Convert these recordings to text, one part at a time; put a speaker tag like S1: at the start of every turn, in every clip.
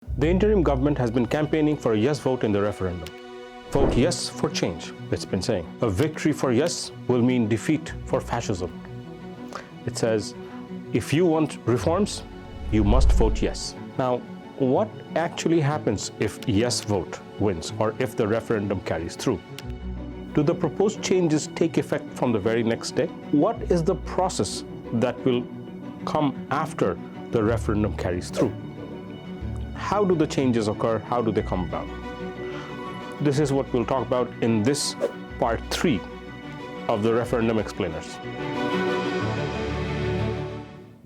S1: The interim government has been campaigning for a yes vote in the referendum. Vote yes for change, it's been saying. A victory for yes will mean defeat for fascism. It says, if you want reforms, you must vote yes. Now, what actually happens if yes vote wins or if the referendum carries through? Do the proposed changes take effect from the very next day? What is the process that will come after the referendum carries through? How do the changes occur? How do they come about? This is what we'll talk about in this part 3 of the Referendum Explainers.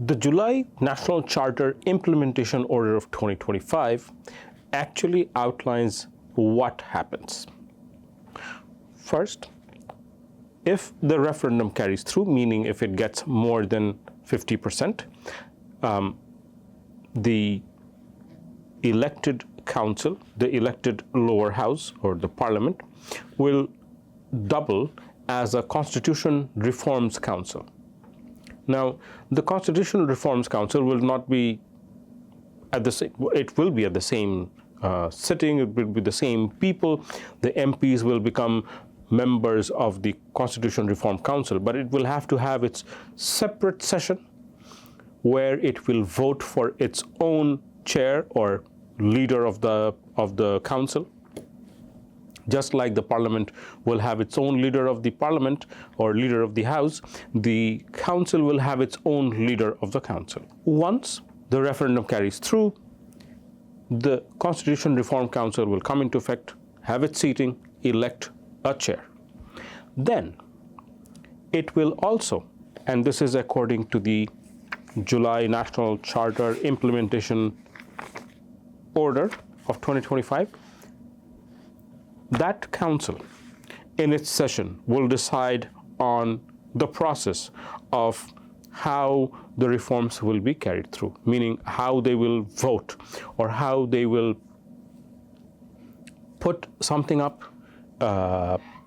S1: The July National Charter Implementation Order of 2025 actually outlines what happens. First, if the referendum carries through, meaning if it gets more than 50%, the elected council, the elected lower house or the parliament, will double as a Constitution Reforms Council. Now, the Constitutional Reforms Council will not be at the same, it will be at the same sitting, it will be the same people. The MPs will become members of the Constitution Reform Council, but it will have to have its separate session where it will vote for its own chair or leader of the council. Just like the parliament will have its own leader of the parliament or leader of the house, the council will have its own leader of the council. Once the referendum carries through, the Constitution Reform Council will come into effect, have its seating, elect a chair. Then it will also, and this is according to the July National Charter Implementation Order of 2025, that council in its session will decide on the process of how the reforms will be carried through, meaning how they will vote or how they will put something up,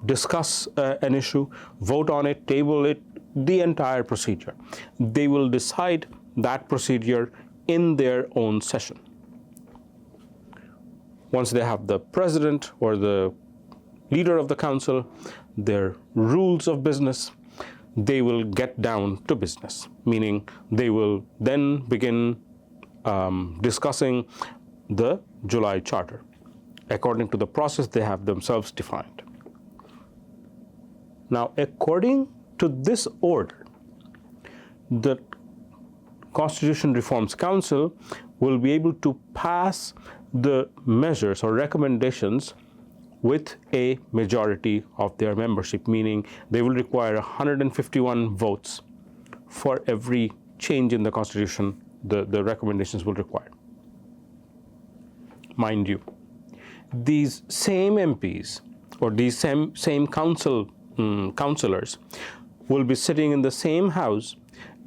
S1: discuss an issue, vote on it, table it, the entire procedure. They will decide that procedure in their own session. Once they have the president or the leader of the council, their rules of business, they will get down to business, meaning they will then begin discussing the July Charter according to the process they have themselves defined. Now, according to this order, the Constitution Reforms Council will be able to pass the measures or recommendations with a majority of their membership, meaning they will require 151 votes for every change in the Constitution the recommendations will require. Mind you, these same MPs or these same councillors will be sitting in the same house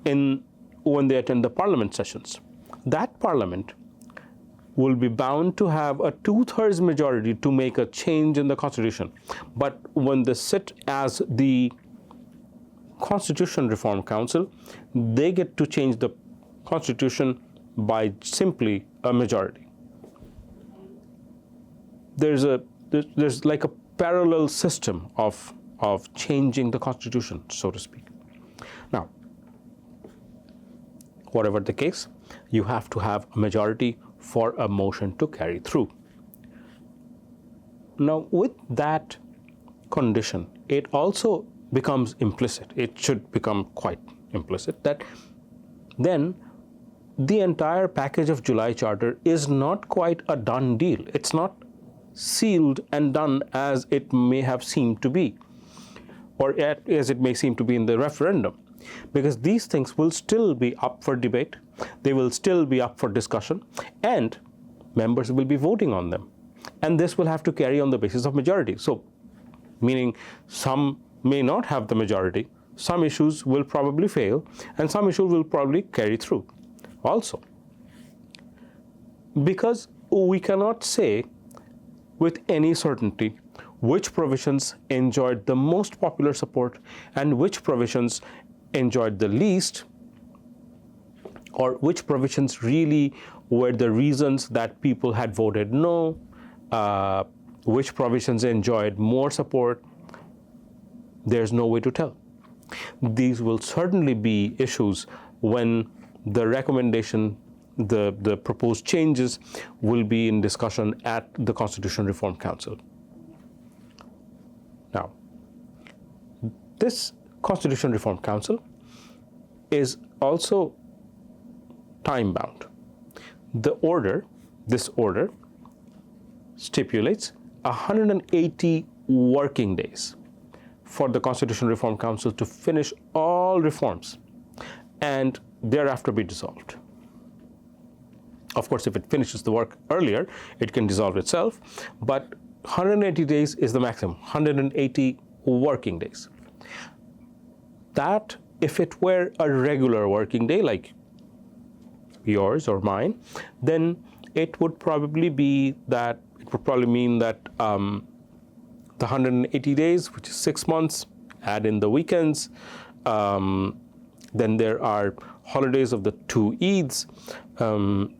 S1: when they attend the parliament sessions. That parliament will be bound to have a 2/3 majority to make a change in the Constitution. But when they sit as the Constitution Reform Council, they get to change the Constitution by simply a majority. There's like a parallel system of changing the Constitution, so to speak. Now, whatever the case, you have to have a majority for a motion to carry through. Now, with that condition, it also becomes implicit. It should become quite implicit that then the entire package of July Charter is not quite a done deal. It's not sealed and done as it may have seemed to be, or as it may seem to be in the referendum, because these things will still be up for debate, they will still be up for discussion, and members will be voting on them. And this will have to carry on the basis of majority. So, meaning some may not have the majority, some issues will probably fail, and some issues will probably carry through also. Because we cannot say with any certainty which provisions enjoyed the most popular support and which provisions enjoyed the least, or which provisions really were the reasons that people had voted no, which provisions enjoyed more support. There's no way to tell. These will certainly be issues when the recommendation, the proposed changes will be in discussion at the Constitution Reform Council. Now, this Constitution Reform Council is also time-bound. This order stipulates 180 working days for the Constitution Reform Council to finish all reforms and thereafter be dissolved. Of course, if it finishes the work earlier, it can dissolve itself, but 180 days is the maximum, 180 working days. That, if it were a regular working day like yours or mine, then it would probably mean that the 180 days, which is 6 months, add in the weekends, then there are holidays of the 2 Eids.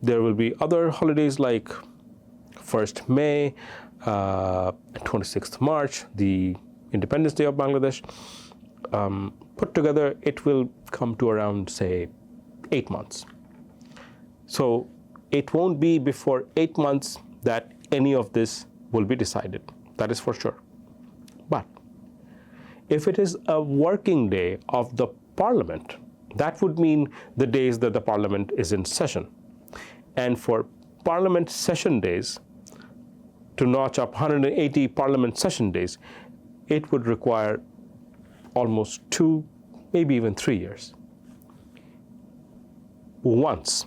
S1: There will be other holidays like 1st May, 26th March, the Independence Day of Bangladesh. Put together, it will come to around, say, 8 months. So it won't be before 8 months that any of this will be decided. That is for sure. But if it is a working day of the Parliament, that would mean the days that the Parliament is in session. And for Parliament session days, to notch up 180 Parliament session days, it would require almost 2, maybe even 3 years. Once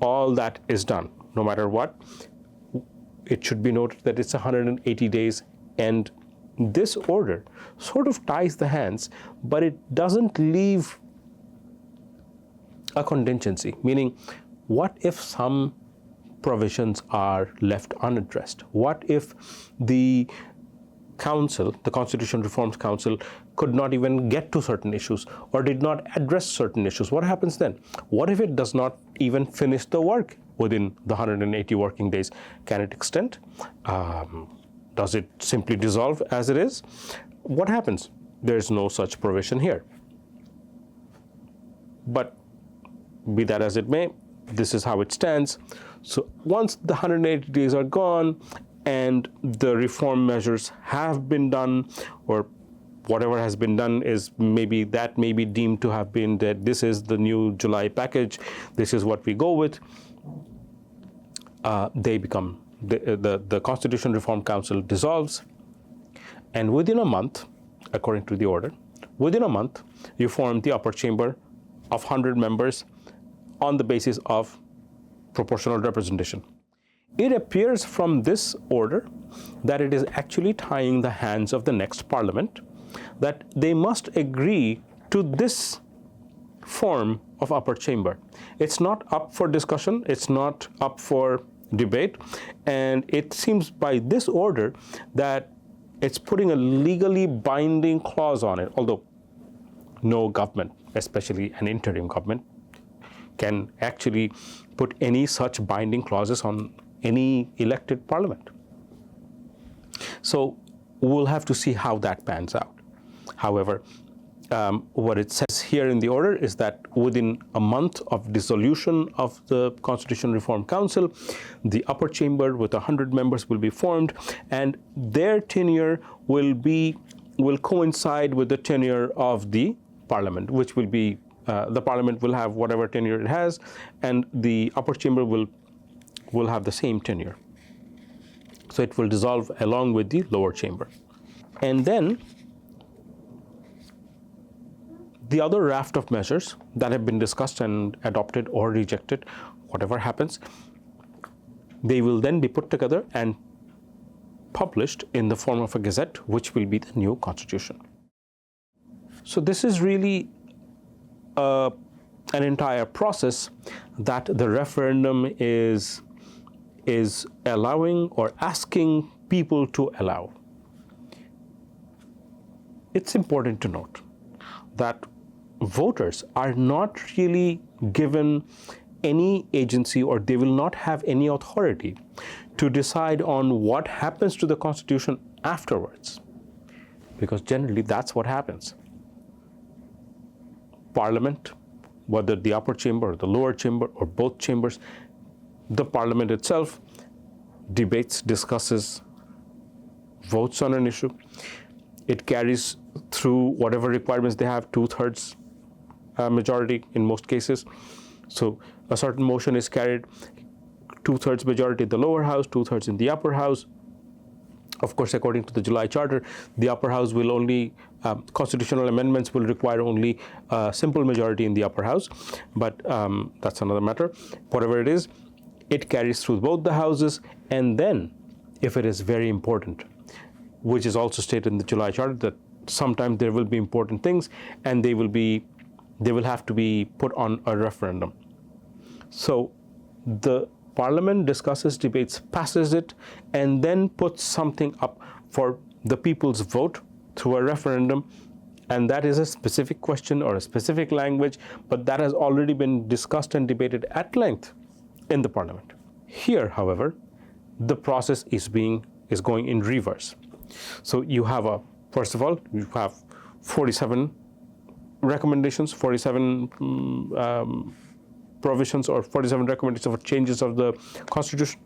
S1: all that is done, no matter what, it should be noted that it's 180 days, and this order sort of ties the hands, but it doesn't leave a contingency, meaning what if some provisions are left unaddressed? What if the council, the Constitution Reforms Council, could not even get to certain issues or did not address certain issues? What happens then? What if it does not even finish the work within the 180 working days? Can it extend? Does it simply dissolve as it is? What happens? There's no such provision here. But be that as it may, this is how it stands. So once the 180 days are gone and the reform measures have been done, or whatever has been done is may be deemed to have been that this is the new July package, this is what we go with, they become, the Constitution Reform Council dissolves, and within a month, according to the order, within a month, you form the upper chamber of 100 members on the basis of proportional representation. It appears from this order that it is actually tying the hands of the next Parliament, that they must agree to this form of upper chamber. It's not up for discussion, it's not up for debate, and it seems by this order that it's putting a legally binding clause on it, although no government, especially an interim government, can actually put any such binding clauses on any elected Parliament. So we'll have to see how that pans out. However, what it says here in the order is that within a month of dissolution of the Constitution Reform Council, the upper chamber with 100 members will be formed, and their tenure will coincide with the tenure of the Parliament, which will be the Parliament will have whatever tenure it has, and the upper chamber will have the same tenure. So it will dissolve along with the lower chamber. And then the other raft of measures that have been discussed and adopted or rejected, whatever happens, they will then be put together and published in the form of a gazette, which will be the new constitution. So this is really an entire process that the referendum is allowing or asking people to allow. It's important to note that voters are not really given any agency, or they will not have any authority to decide on what happens to the Constitution afterwards, because generally that's what happens. Parliament, whether the upper chamber or the lower chamber or both chambers, the Parliament itself debates, discusses, votes on an issue. It carries through whatever requirements they have, 2/3 majority in most cases. So a certain motion is carried, 2/3 majority in the lower house, 2/3 in the upper house. Of course, according to the July Charter, the upper house will only, constitutional amendments will require only a simple majority in the upper house, but that's another matter. Whatever it is, it carries through both the houses, and then, if it is very important, which is also stated in the July Charter, that sometimes there will be important things, and they will have to be put on a referendum. So the Parliament discusses, debates, passes it, and then puts something up for the people's vote through a referendum, and that is a specific question or a specific language, but that has already been discussed and debated at length in the Parliament. Here, however, the process is going in reverse. So you have first of all, you have 47 recommendations, 47 provisions, or 47 recommendations for changes of the Constitution,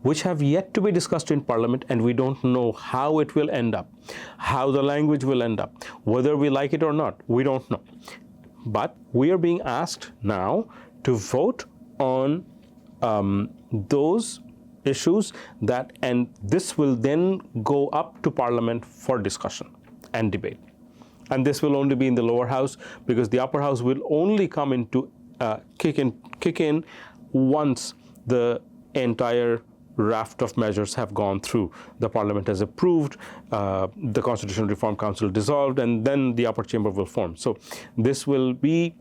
S1: which have yet to be discussed in Parliament, and we don't know how it will end up, how the language will end up, whether we like it or not, we don't know. But we are being asked now to vote on those issues and this will then go up to Parliament for discussion and debate. And this will only be in the lower house, because the upper house will only come into kick in once the entire raft of measures have gone through. The Parliament has approved, the Constitutional Reform Council dissolved, and then the upper chamber will form. So this will be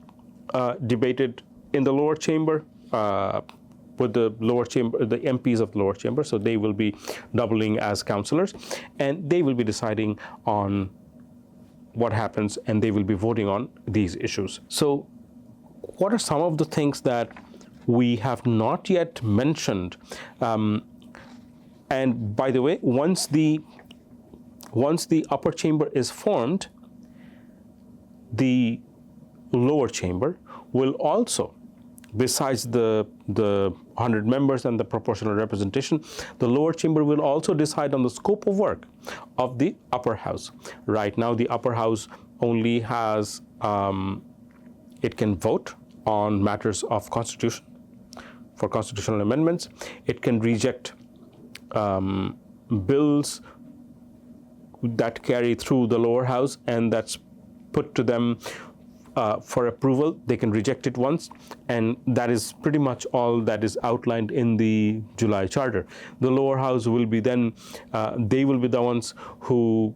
S1: debated in the lower chamber with the lower chamber, the MPs of the lower chamber. So they will be doubling as councillors, and they will be deciding on what happens, and they will be voting on these issues. So what are some of the things that we have not yet mentioned? And by the way, once the upper chamber is formed, the lower chamber will also, besides the 100 members and the proportional representation, the lower chamber will also decide on the scope of work of the upper house. Right now, the upper house only has, it can vote on matters of constitution, for constitutional amendments. It can reject bills that carry through the lower house and that's put to them for approval. They can reject it once, and that is pretty much all that is outlined in the July Charter. The lower house will be then, they will be the ones who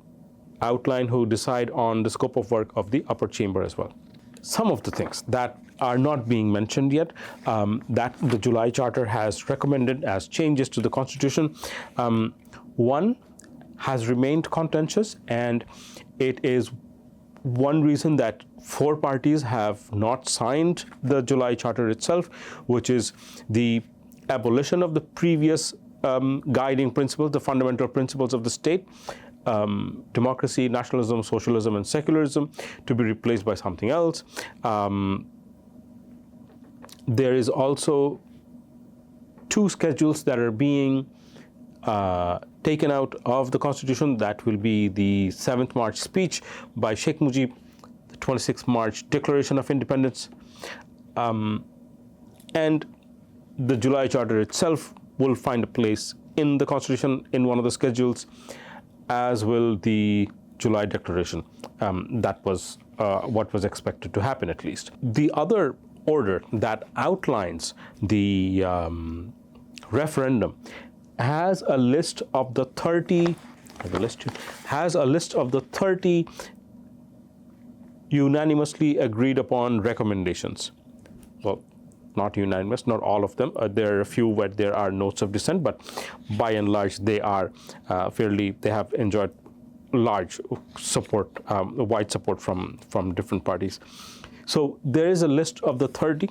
S1: outline, who decide on the scope of work of the upper chamber as well. Some of the things that are not being mentioned yet, that the July Charter has recommended as changes to the Constitution. One has remained contentious, and it is one reason that 4 parties have not signed the July Charter itself, which is the abolition of the previous guiding principles, the fundamental principles of the state, democracy, nationalism, socialism, and secularism, to be replaced by something else. There is also 2 schedules that are being taken out of the Constitution. That will be the 7th March speech by Sheikh Mujib, the 26th March Declaration of Independence, and the July Charter itself will find a place in the Constitution in one of the schedules, as will the July Declaration. That was what was expected to happen, at least. The other order that outlines the referendum has a list of the 30 unanimously agreed upon recommendations. Well, not unanimous, not all of them. There are a few where there are notes of dissent, but by and large they are they have enjoyed large support, wide support from different parties. So there is a list of the 30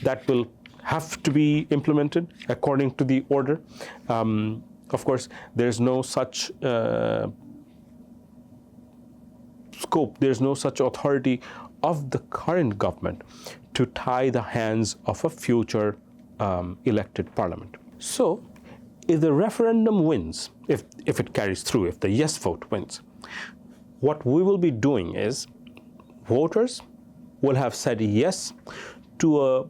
S1: that will have to be implemented according to the order. Of course, there's no such scope, there's no such authority of the current government to tie the hands of a future elected parliament. So if the referendum wins, if it carries through, if the yes vote wins, what we will be doing is voters will have said yes to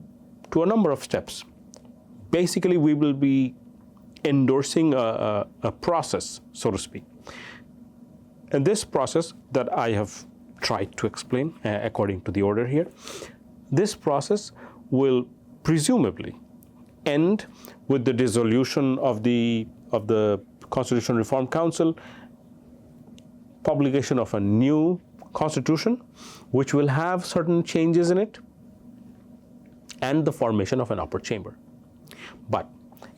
S1: a number of steps. Basically, we will be endorsing a process, so to speak. And this process that I have tried to explain according to the order here, this process will presumably end with the dissolution of the Constitution Reform Council, publication of a new constitution which will have certain changes in it, and the formation of an upper chamber. But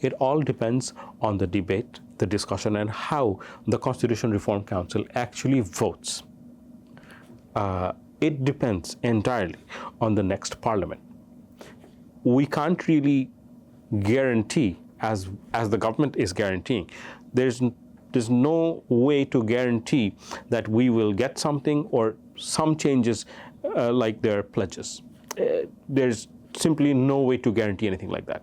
S1: it all depends on the debate, the discussion, and how the Constitution Reform Council actually votes. It depends entirely on the next parliament. We can't really guarantee, as the government is guaranteeing, there's no way to guarantee that we will get something or some changes like their pledges. There's simply no way to guarantee anything like that.